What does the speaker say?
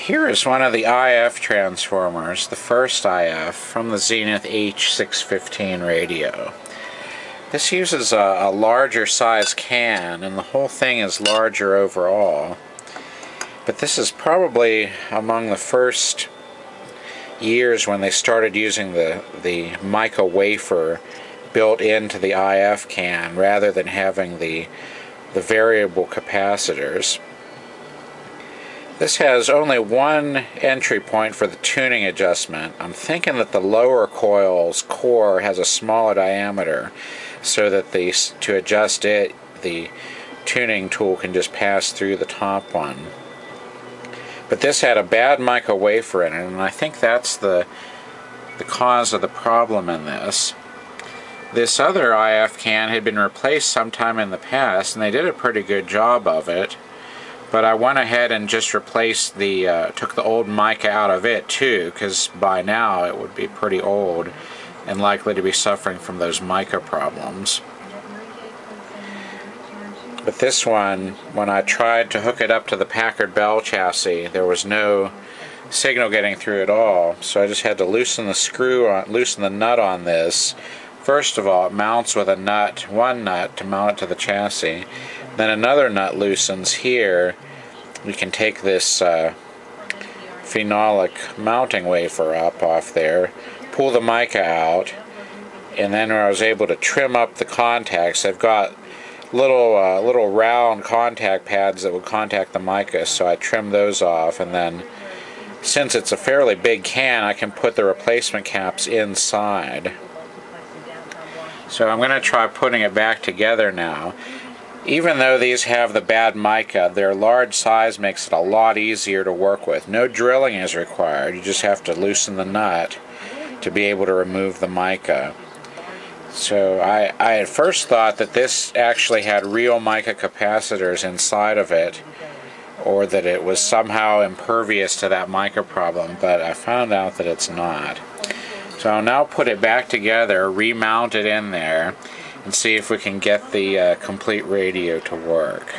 Here is one of the IF transformers, the first IF, from the Zenith H-615 radio. This uses a larger size can, and the whole thing is larger overall. But this is probably among the first years when they started using the mica wafer built into the IF can rather than having the variable capacitors. This has only one entry point for the tuning adjustment. I'm thinking that the lower coil's core has a smaller diameter so that to adjust it, the tuning tool can just pass through the top one. But this had a bad mica wafer in it, and I think that's the cause of the problem in this. This other IF can had been replaced sometime in the past, and they did a pretty good job of it. But I went ahead and just replaced took the old mica out of it too, because by now it would be pretty old and likely to be suffering from those mica problems. But this one, when I tried to hook it up to the Packard Bell chassis, there was no signal getting through at all. So I just had to loosen the nut on this. First of all, it mounts with one nut to mount it to the chassis. Then another nut loosens here. We can take this phenolic mounting wafer up off there, pull the mica out, and then I was able to trim up the contacts. I've got little round contact pads that would contact the mica, so I trimmed those off, and then since it's a fairly big can, I can put the replacement caps inside. So I'm going to try putting it back together now. Even though these have the bad mica, their large size makes it a lot easier to work with. No drilling is required. You just have to loosen the nut to be able to remove the mica. So I at first thought that this actually had real mica capacitors inside of it, or that it was somehow impervious to that mica problem, but I found out that it's not. So I'll now put it back together, remount it in there, and see if we can get the complete radio to work.